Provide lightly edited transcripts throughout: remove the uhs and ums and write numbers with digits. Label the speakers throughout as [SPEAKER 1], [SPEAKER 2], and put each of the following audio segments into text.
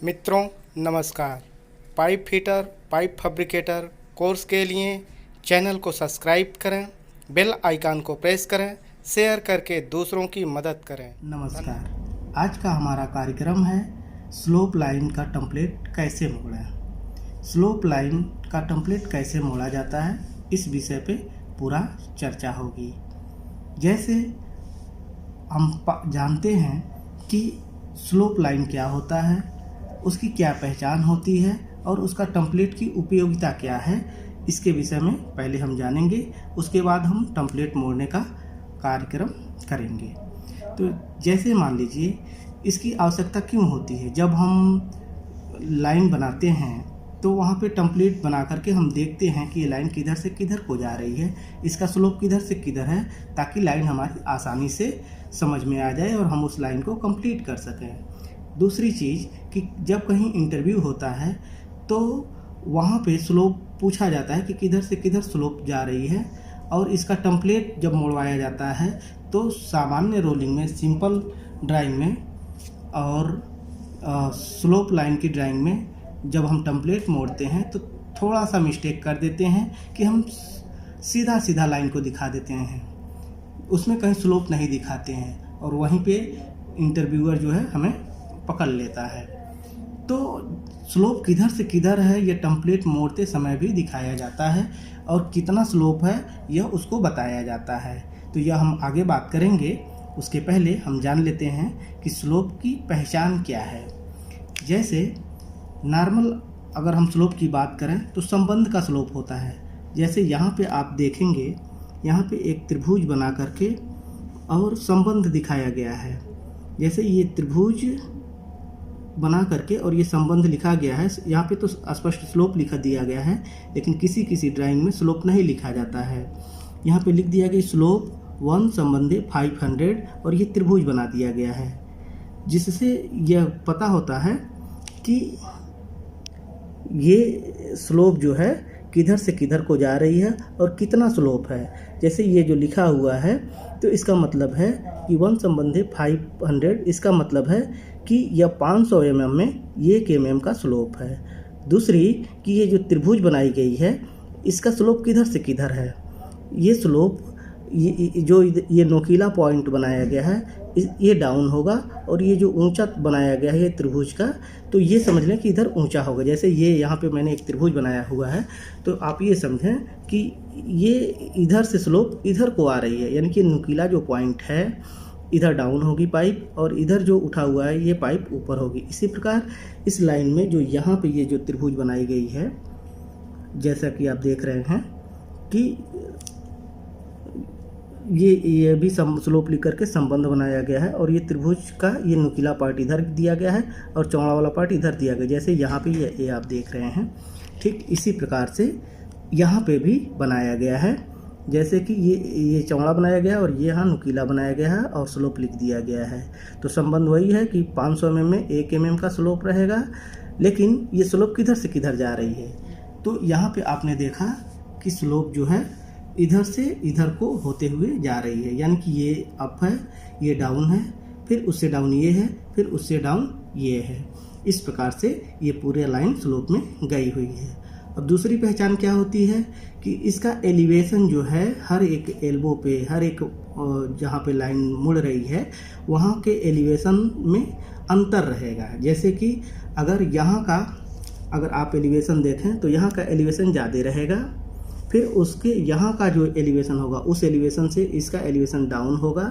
[SPEAKER 1] मित्रों नमस्कार। Pipe fitter, pipe fabricator course के लिए चैनल को सब्सक्राइब करें, बेल आइकन को प्रेस करें, शेयर करके दूसरों की मदद करें।
[SPEAKER 2] नमस्कार। आज का हमारा कार्यक्रम है स्लोप लाइन का टेम्पलेट कैसे मोड़ें। स्लोप लाइन का टेम्पलेट कैसे मोड़ा जाता है, इस विषय पे पूरा चर्चा होगी। जैसे हम जानते हैं कि स्लोप लाइन क्या होता है, उसकी क्या पहचान होती है और उसका टेम्पलेट की उपयोगिता क्या है, इसके विषय में पहले हम जानेंगे। उसके बाद हम टेम्पलेट मोड़ने का कार्यक्रम करेंगे। तो जैसे मान लीजिए, इसकी आवश्यकता क्यों होती है। जब हम लाइन बनाते हैं तो वहाँ पे टेम्पलेट बना करके हम देखते हैं कि ये लाइन किधर से किधर को जा रही है, इसका स्लोप किधर से किधर है, ताकि लाइन हमारी आसानी से समझ में आ जाए और हम उस लाइन को कंप्लीट कर सकें। दूसरी चीज़ कि जब कहीं इंटरव्यू होता है तो वहाँ पे स्लोप पूछा जाता है कि किधर से किधर स्लोप जा रही है, और इसका टेम्पलेट जब मोड़वाया जाता है तो सामान्य रोलिंग में, सिंपल ड्राइंग में और स्लोप लाइन की ड्राइंग में जब हम टेम्पलेट मोड़ते हैं तो थोड़ा सा मिस्टेक कर देते हैं कि हम सीधा सीधा लाइन को दिखा देते हैं, उसमें कहीं स्लोप नहीं दिखाते हैं, और वहीं पे इंटरव्यूअर जो है हमें पकड़ लेता है। तो स्लोप किधर से किधर है यह टेम्पलेट मोड़ते समय भी दिखाया जाता है, और कितना स्लोप है यह उसको बताया जाता है। तो यह हम आगे बात करेंगे। उसके पहले हम जान लेते हैं कि स्लोप की पहचान क्या है। जैसे नॉर्मल अगर हम स्लोप की बात करें तो संबंध का स्लोप होता है। जैसे यहाँ पे आप देखेंगे, यहाँ पे एक त्रिभुज बना करके और संबंध दिखाया गया है। जैसे ये त्रिभुज बना करके और ये संबंध लिखा गया है। यहाँ पे तो स्पष्ट स्लोप लिखा दिया गया है, लेकिन किसी किसी ड्राइंग में स्लोप नहीं लिखा जाता है। यहाँ पे लिख दिया गया स्लोप 1 संबंधी 500, और ये त्रिभुज बना दिया गया है, जिससे यह पता होता है कि ये स्लोप जो है किधर से किधर को जा रही है और कितना स्लोप है। जैसे ये जो लिखा हुआ है तो इसका मतलब है कि 1 संबंधी 500, इसका मतलब है कि यह 500 mm में 1 mm का स्लोप है। दूसरी कि ये जो त्रिभुज बनाई गई है इसका स्लोप किधर से किधर है। ये स्लोप ये नोकीला पॉइंट बनाया गया है, ये डाउन होगा, और ये जो ऊंचा बनाया गया है ये त्रिभुज का, तो ये समझ लें कि इधर ऊंचा होगा। जैसे ये यहाँ पे मैंने एक त्रिभुज बनाया हुआ है, तो आप ये समझें कि ये इधर से स्लोप इधर को आ रही है, यानी कि नुकीला जो पॉइंट है इधर डाउन होगी पाइप, और इधर जो उठा हुआ है ये पाइप ऊपर होगी। इसी प्रकार इस लाइन में जो यहाँ पे ये जो त्रिभुज बनाई गई है, जैसा कि आप देख रहे हैं कि ये भी स्लोप लिख करके संबंध बनाया गया है, और ये त्रिभुज का ये नुकीला पार्ट इधर दिया गया है और चौड़ा वाला पार्ट इधर दिया गया, जैसे यहाँ पे ये आप देख रहे हैं। ठीक इसी प्रकार से यहाँ पे भी बनाया गया है, जैसे कि ये चौड़ा बनाया गया है और ये यहाँ नुकीला बनाया गया है और स्लोप लिख दिया गया है। तो संबंध वही है कि 500 mm में 1 mm का स्लोप रहेगा, लेकिन ये स्लोप किधर से किधर जा रही है। तो यहाँ पे आपने देखा कि स्लोप जो है इधर से इधर को होते हुए जा रही है, यानी कि ये अप है, ये डाउन है, फिर उससे डाउन ये है, फिर उससे डाउन ये है। इस प्रकार से ये पूरे लाइन स्लोप में गई हुई है। अब दूसरी पहचान क्या होती है कि इसका एलिवेशन जो है हर एक एल्बो पे, हर एक जहाँ पे लाइन मुड़ रही है वहाँ के एलिवेशन में अंतर रहेगा। जैसे कि अगर आप एलिवेशन देखें तो यहाँ का एलिवेशन ज़्यादा रहेगा, फिर उसके यहाँ का जो एलिवेशन होगा उस एलिवेशन से इसका एलिवेशन डाउन होगा,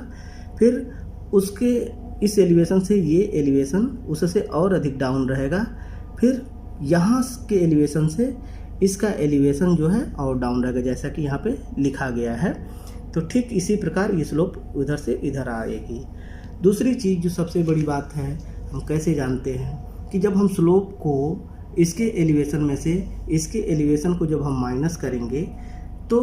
[SPEAKER 2] फिर उसके इस एलिवेशन से ये एलिवेशन उससे और अधिक डाउन रहेगा, फिर यहाँ के एलिवेशन से इसका एलिवेशन जो है और डाउन रहेगा, जैसा कि यहाँ पे लिखा गया है। तो ठीक इसी प्रकार ये स्लोप उधर से इधर आएगी। दूसरी चीज़ जो सबसे बड़ी बात है, हम कैसे जानते हैं कि जब हम स्लोप को इसके एलिवेशन में से इसके एलिवेशन को जब हम माइनस करेंगे तो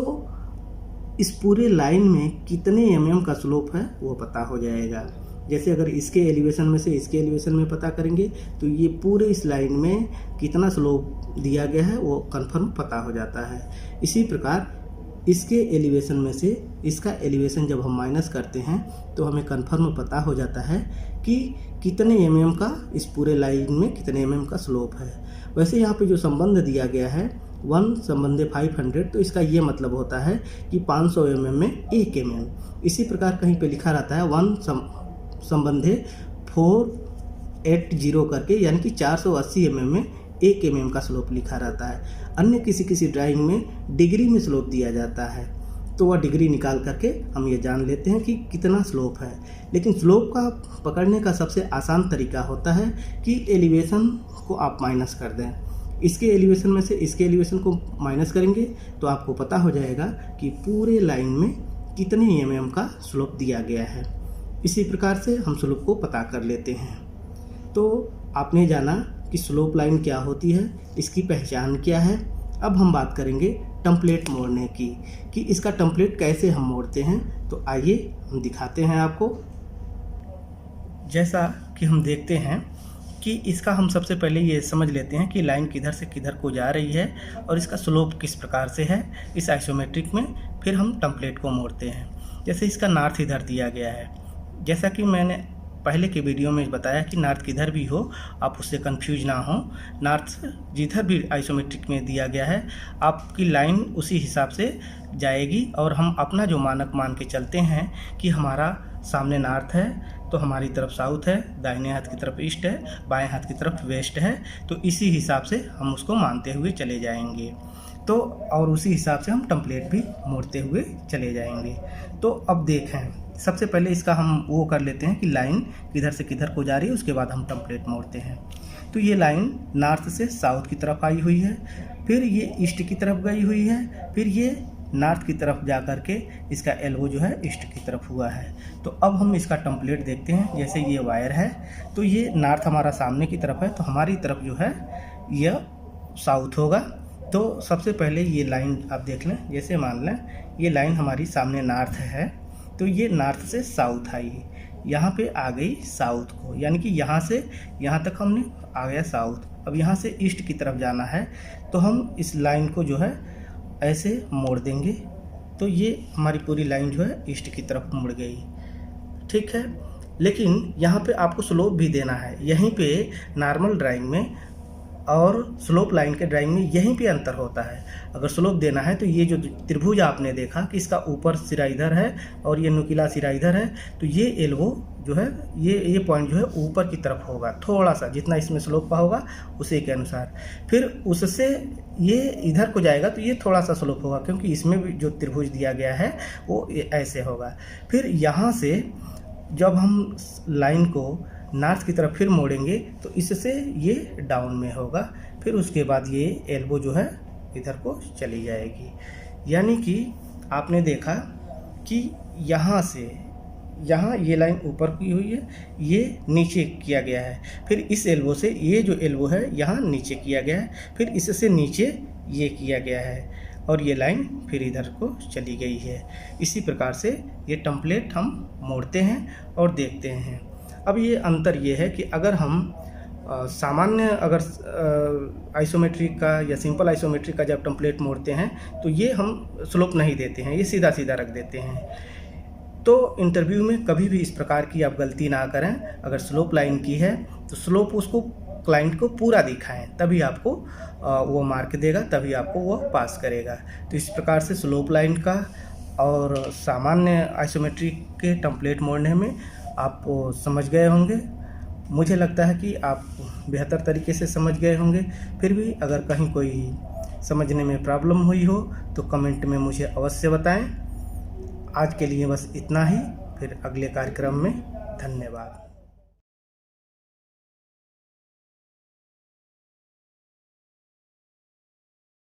[SPEAKER 2] इस पूरे लाइन में कितने mm का स्लोप है वो पता हो जाएगा। जैसे अगर इसके एलिवेशन में से इसके एलिवेशन में पता करेंगे तो ये पूरे इस लाइन में कितना स्लोप दिया गया है वो कंफर्म पता हो जाता है। इसी प्रकार इसके एलिवेशन में से इसका एलिवेशन जब हम माइनस करते हैं तो हमें कन्फर्म पता हो जाता है कि कितने mm का इस पूरे लाइन में कितने mm का स्लोप है। वैसे यहाँ पे जो संबंध दिया गया है 1 संबंधे 500, तो इसका ये मतलब होता है कि 500 mm में 1 mm। इसी प्रकार कहीं पे लिखा रहता है 1 संबंधे 480 करके, यानी कि 480 mm में 1 mm का स्लोप लिखा रहता है। अन्य किसी ड्राइंग में डिग्री में स्लोप दिया जाता है, तो वह डिग्री निकाल करके हम ये जान लेते हैं कि कितना स्लोप है। लेकिन स्लोप का पकड़ने का सबसे आसान तरीका होता है कि एलिवेशन को आप माइनस कर दें। इसके एलिवेशन में से इसके एलिवेशन को माइनस करेंगे तो आपको पता हो जाएगा कि पूरे लाइन में कितने mm का स्लोप दिया गया है। इसी प्रकार से हम स्लोप को पता कर लेते हैं। तो आपने जाना कि स्लोप लाइन क्या होती है, इसकी पहचान क्या है। अब हम बात करेंगे टेम्पलेट मोड़ने की कि इसका टेम्पलेट कैसे हम मोड़ते हैं। तो आइए हम दिखाते हैं आपको। जैसा कि हम देखते हैं कि इसका हम सबसे पहले ये समझ लेते हैं कि लाइन किधर से किधर को जा रही है और इसका स्लोप किस प्रकार से है इस आइसोमेट्रिक में। फिर हम टेम्पलेट को मोड़ते हैं। जैसे इसका नॉर्थ इधर दिया गया है, जैसा कि मैंने पहले के वीडियो में बताया कि नॉर्थ किधर भी हो आप उससे कंफ्यूज ना हो। नॉर्थ जिधर भी आइसोमेट्रिक में दिया गया है आपकी लाइन उसी हिसाब से जाएगी। और हम अपना जो मानक मान के चलते हैं कि हमारा सामने नॉर्थ है तो हमारी तरफ साउथ है, दाहिने हाथ की तरफ ईस्ट है, बाएं हाथ की तरफ वेस्ट है। तो इसी हिसाब से हम उसको मानते हुए चले जाएंगे। तो और उसी हिसाब से हम टेम्पलेट भी मोड़ते हुए चले जाएंगे। तो अब देखें, सबसे पहले इसका हम वो कर लेते हैं कि लाइन किधर से किधर को जा रही है, उसके बाद हम टेम्पलेट मोड़ते हैं। तो ये लाइन नॉर्थ से साउथ की तरफ आई हुई है, फिर ये ईस्ट की तरफ गई हुई है, फिर ये नॉर्थ की तरफ जा कर के इसका एल्बो जो है ईस्ट की तरफ हुआ है। तो अब हम इसका टेम्पलेट देखते हैं। जैसे ये वायर है तो ये नॉर्थ हमारा सामने की तरफ है, तो हमारी तरफ जो है यह साउथ होगा। तो सबसे पहले ये लाइन आप देख लें, जैसे मान लें ये लाइन हमारी सामने नॉर्थ है, तो ये नॉर्थ से साउथ आई, यहाँ पे आ गई साउथ को, यानी कि यहाँ से यहाँ तक हमने आ गया साउथ। अब यहाँ से ईस्ट की तरफ जाना है तो हम इस लाइन को जो है ऐसे मोड़ देंगे, तो ये हमारी पूरी लाइन जो है ईस्ट की तरफ मुड़ गई। ठीक है, लेकिन यहाँ पे आपको स्लोप भी देना है। यहीं पे नॉर्मल ड्राइंग में और स्लोप लाइन के ड्राइंग में यहीं पे अंतर होता है। अगर स्लोप देना है तो ये जो त्रिभुज आपने देखा कि इसका ऊपर सिरा इधर है और ये नुकीला सिरा इधर है, तो ये एल्बो जो है ये पॉइंट जो है ऊपर की तरफ होगा, थोड़ा सा जितना इसमें स्लोप का होगा उसी के अनुसार। फिर उससे ये इधर को जाएगा तो ये थोड़ा सा स्लोप होगा, क्योंकि इसमें भी जो त्रिभुज दिया गया है वो ऐसे होगा। फिर यहाँ से जब हम लाइन को नॉर्थ की तरफ फिर मोड़ेंगे तो इससे ये डाउन में होगा, फिर उसके बाद ये एल्बो जो है इधर को चली जाएगी। यानी कि आपने देखा कि यहाँ से यहाँ ये लाइन ऊपर की हुई है, ये नीचे किया गया है, फिर इस एल्बो से ये जो एल्बो है यहाँ नीचे किया गया है, फिर इससे नीचे ये किया गया है और ये लाइन फिर इधर को चली गई है। इसी प्रकार से ये टेम्पलेट हम मोड़ते हैं और देखते हैं। अब ये अंतर ये है कि अगर हम सामान्य अगर आइसोमेट्रिक का या सिंपल आइसोमेट्रिक का जब टेम्पलेट मोड़ते हैं तो ये हम स्लोप नहीं देते हैं, ये सीधा सीधा रख देते हैं। तो इंटरव्यू में कभी भी इस प्रकार की आप गलती ना करें। अगर स्लोप लाइन की है तो स्लोप उसको क्लाइंट को पूरा दिखाएं, तभी आपको वो मार्क देगा, तभी आपको वो पास करेगा। तो इस प्रकार से स्लोप लाइन का और सामान्य आइसोमेट्रिक के टेम्पलेट मोड़ने में आप समझ गए होंगे। मुझे लगता है कि आप बेहतर तरीके से समझ गए होंगे। फिर भी अगर कहीं कोई समझने में प्रॉब्लम हुई हो तो कमेंट में मुझे अवश्य बताएं। आज के लिए बस इतना ही, फिर अगले कार्यक्रम में। धन्यवाद।